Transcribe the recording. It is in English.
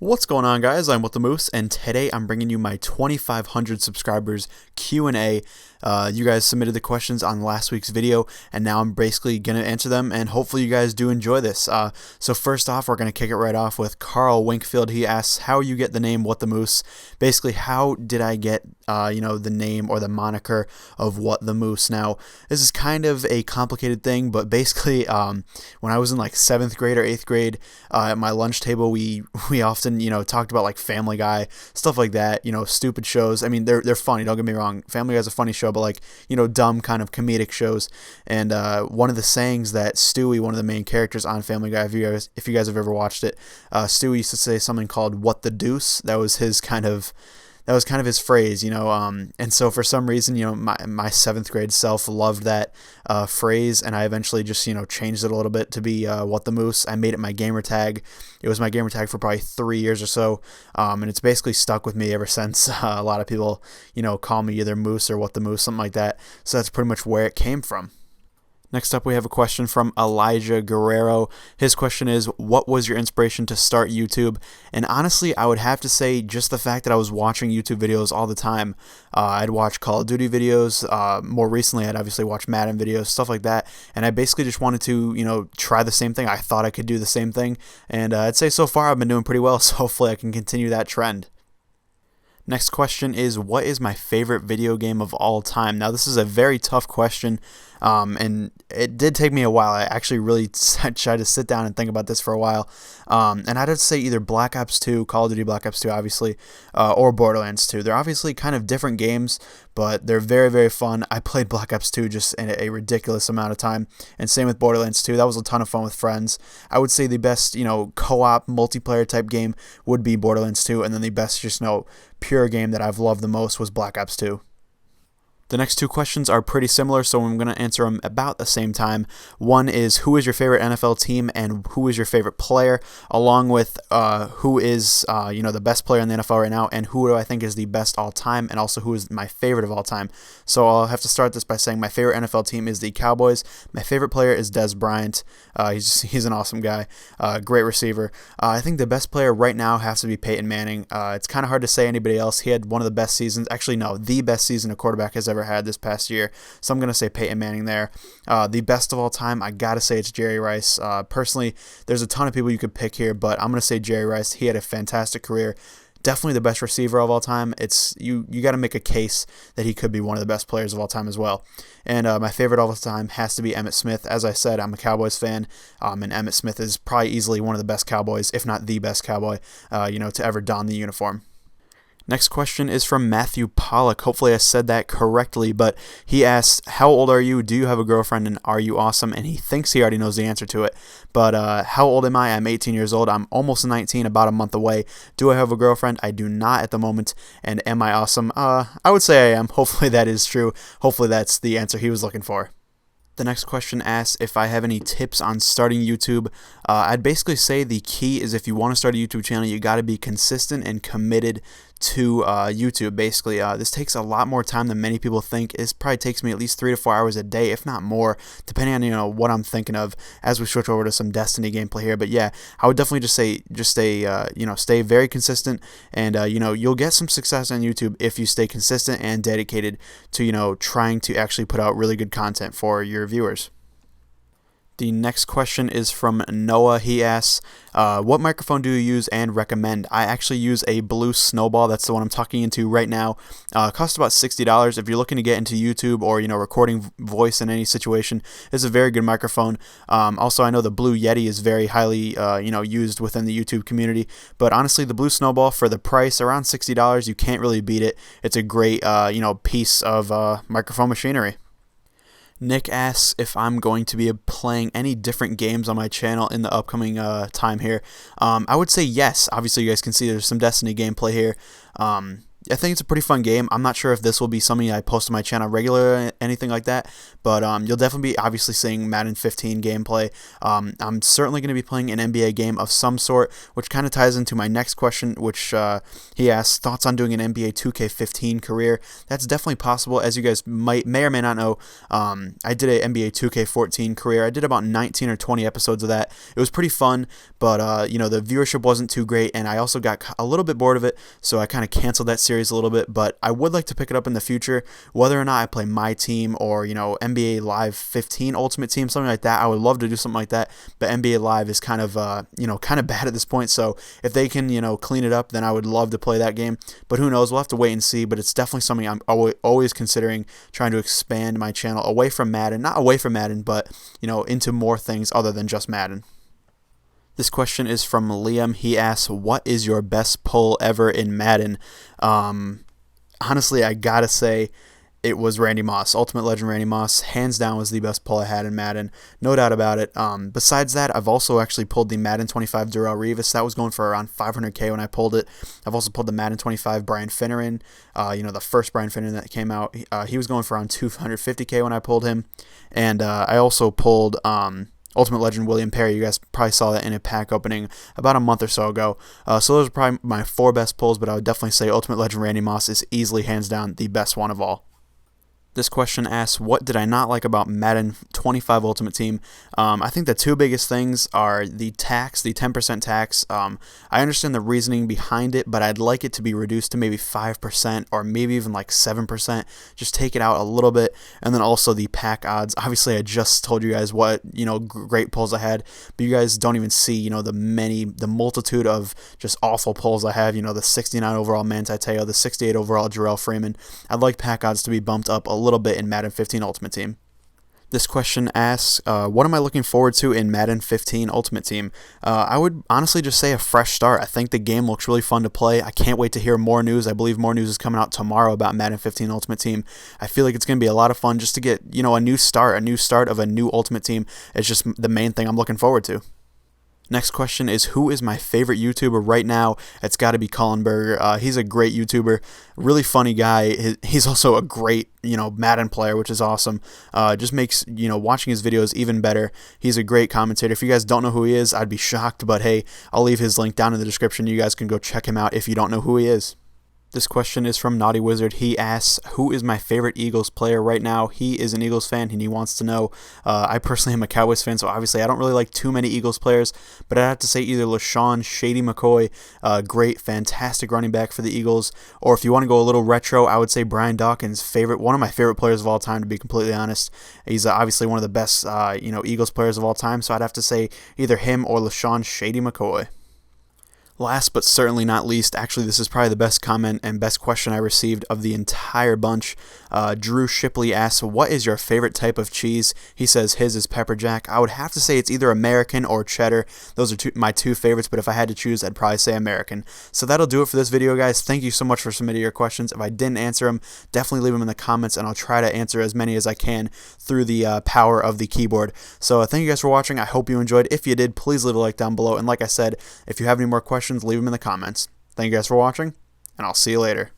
What's going on, guys? I'm with the Moose, and today I'm bringing you my 2,500 subscribers Q&A. You guys submitted the questions on last week's video, and now I'm basically going to answer them, and hopefully you guys do enjoy this. So first off, we're going to kick it right off with Carl Winkfield. He asks how you get the name What the Moose. Basically, how did I get the name or the moniker of What the Moose? Now, this is kind of a complicated thing, but basically, when I was in like 7th grade or 8th grade, at my lunch table, we often talked about like Family Guy, stuff like that, stupid shows. I mean, they're funny, don't get me wrong. Family Guy's a funny show, but like, dumb kind of comedic shows. And one of the sayings that Stewie, one of the main characters on Family Guy, if you guys have ever watched it, Stewie used to say something called "What the deuce." That was kind of his phrase, and so for some reason, my 7th grade self loved that phrase, and I eventually just, changed it a little bit to be What the Moose. I made it my gamer tag. It was my gamer tag for probably 3 years or so, and it's basically stuck with me ever since. A lot of people, call me either Moose or What the Moose, something like that, so that's pretty much where it came from. Next up, we have a question from Elijah Guerrero. His question is, what was your inspiration to start YouTube? And honestly, I would have to say just the fact that I was watching YouTube videos all the time. I'd watch Call of Duty videos. More recently, I'd obviously watch Madden videos, stuff like that. And I basically just wanted to, try the same thing. I thought I could do the same thing. And I'd say so far I've been doing pretty well, so hopefully I can continue that trend. Next question is, what is my favorite video game of all time? Now, this is a very tough question, and it did take me a while. I actually really tried to sit down and think about this for a while, and I'd have to say either Black Ops 2, Call of Duty Black Ops 2, obviously, or Borderlands 2. They're obviously kind of different games, but they're very, very fun. I played Black Ops 2 just in a ridiculous amount of time, and same with Borderlands 2. That was a ton of fun with friends. I would say the best, co-op multiplayer type game would be Borderlands 2, and then the best, pure game that I've loved the most was Black Ops 2. The next two questions are pretty similar, so I'm going to answer them about the same time. One is, who is your favorite NFL team and who is your favorite player, along with who is the best player in the NFL right now, and who do I think is the best all time, and also who is my favorite of all time. So I'll have to start this by saying my favorite NFL team is the Cowboys. My favorite player is Dez Bryant. He's an awesome guy, great receiver. I think the best player right now has to be Peyton Manning. It's kind of hard to say anybody else. He had one of the best seasons. Actually, no, the best season a quarterback has ever had this past year. So I'm going to say Peyton Manning there. The best of all time, I got to say it's Jerry Rice. Personally, there's a ton of people you could pick here, but I'm going to say Jerry Rice. He had a fantastic career. Definitely the best receiver of all time. It's you got to make a case that he could be one of the best players of all time as well. And my favorite of all time has to be Emmitt Smith. As I said, I'm a Cowboys fan, and Emmitt Smith is probably easily one of the best Cowboys, if not the best Cowboy, to ever don the uniform. Next question is from Matthew Pollock. Hopefully I said that correctly, but he asks, how old are you? Do you have a girlfriend, and are you awesome? And he thinks he already knows the answer to it. But how old am I? I'm 18 years old. I'm almost 19, about a month away. Do I have a girlfriend? I do not at the moment. And am I awesome? I would say I am. Hopefully that is true. Hopefully that's the answer he was looking for. The next question asks if I have any tips on starting YouTube. I'd basically say the key is, if you want to start a YouTube channel, you got to be consistent and committed to YouTube. Basically, this takes a lot more time than many people think. It probably takes me at least 3 to 4 hours a day, if not more, depending on what I'm thinking of as we switch over to some Destiny gameplay here. But yeah, I would definitely stay very consistent, and you'll get some success on YouTube if you stay consistent and dedicated to trying to actually put out really good content for your viewers. The next question is from Noah. He asks, what microphone do you use and recommend? I actually use a Blue Snowball. That's the one I'm talking into right now. It costs about $60. If you're looking to get into YouTube or, recording voice in any situation, it's a very good microphone. Also, I know the Blue Yeti is very highly, used within the YouTube community. But honestly, the Blue Snowball, for the price, around $60, you can't really beat it. It's a great, piece of microphone machinery. Nick asks if I'm going to be playing any different games on my channel in the upcoming time here. I would say yes. Obviously, you guys can see there's some Destiny gameplay here. I think it's a pretty fun game. I'm not sure if this will be something I post on my channel regular or anything like that, but you'll definitely be obviously seeing Madden 15 gameplay. I'm certainly going to be playing an NBA game of some sort, which kind of ties into my next question, which he asked, thoughts on doing an NBA 2K15 career. That's definitely possible. As you guys may or may not know, I did an NBA 2K14 career. I did about 19 or 20 episodes of that. It was pretty fun, but the viewership wasn't too great, and I also got a little bit bored of it, so I kind of canceled that series a little bit. But I would like to pick it up in the future. Whether or not I play my team or NBA Live 15 Ultimate Team, something like that, I would love to do something like that. But NBA Live is kind of kind of bad at this point. So if they can clean it up, then I would love to play that game. But who knows? We'll have to wait and see. But it's definitely something I'm always considering, trying to expand my channel away from Madden, not away from Madden, but into more things other than just Madden. This question is from Liam. He asks, what is your best pull ever in Madden? Honestly, I gotta say it was Randy Moss. Ultimate Legend Randy Moss, hands down, was the best pull I had in Madden. No doubt about it. Besides that, I've also actually pulled the Madden 25 Darrelle Revis. That was going for around 500K when I pulled it. I've also pulled the Madden 25 Brian Finneran, the first Brian Finneran that came out. He was going for around 250K when I pulled him. And I also pulled Ultimate Legend William Perry. You guys probably saw that in a pack opening about a month or so ago. So those are probably my 4 best pulls, but I would definitely say Ultimate Legend Randy Moss is easily, hands down, the best one of all. This question asks, what did I not like about Madden 25 Ultimate Team? I think the 2 biggest things are the tax, the 10% tax. I understand the reasoning behind it, but I'd like it to be reduced to maybe 5% or maybe even like 7%. Just take it out a little bit. And then also the pack odds. Obviously, I just told you guys what great pulls I had, but you guys don't even see the multitude of just awful pulls I have. The 69 overall Manti Te'o, the 68 overall Jarrell Freeman. I'd like pack odds to be bumped up a little bit in Madden 15 Ultimate Team. This question asks, what am I looking forward to in Madden 15 Ultimate Team? I would honestly just say a fresh start. I think the game looks really fun to play. I can't wait to hear more news. I believe more news is coming out tomorrow about Madden 15 Ultimate Team. I feel like it's going to be a lot of fun just to get, a new start of a new Ultimate Team. It's just the main thing I'm looking forward to. Next question is, who is my favorite YouTuber right now? It's got to be Colin Berger. He's a great YouTuber, really funny guy. He's also a great, Madden player, which is awesome. Just makes, watching his videos even better. He's a great commentator. If you guys don't know who he is, I'd be shocked, but hey, I'll leave his link down in the description. You guys can go check him out if you don't know who he is. This question is from Naughty Wizard. He asks, who is my favorite Eagles player right now? He is an Eagles fan, and he wants to know. I personally am a Cowboys fan, so obviously I don't really like too many Eagles players, but I'd have to say either LaShawn Shady McCoy, great, fantastic running back for the Eagles, or if you want to go a little retro, I would say Brian Dawkins, one of my favorite players of all time, to be completely honest. He's obviously one of the best, Eagles players of all time, so I'd have to say either him or LaShawn Shady McCoy. Last but certainly not least, actually this is probably the best comment and best question I received of the entire bunch. Drew Shipley asks, what is your favorite type of cheese? He says his is pepper jack. I would have to say it's either American or cheddar. Those are my 2 favorites, but if I had to choose, I'd probably say American. So that'll do it for this video, guys. Thank you so much for submitting your questions. If I didn't answer them, definitely leave them in the comments, and I'll try to answer as many as I can through the power of the keyboard. So thank you guys for watching. I hope you enjoyed. If you did, please leave a like down below. And like I said, if you have any more questions, leave them in the comments. Thank you guys for watching, and I'll see you later.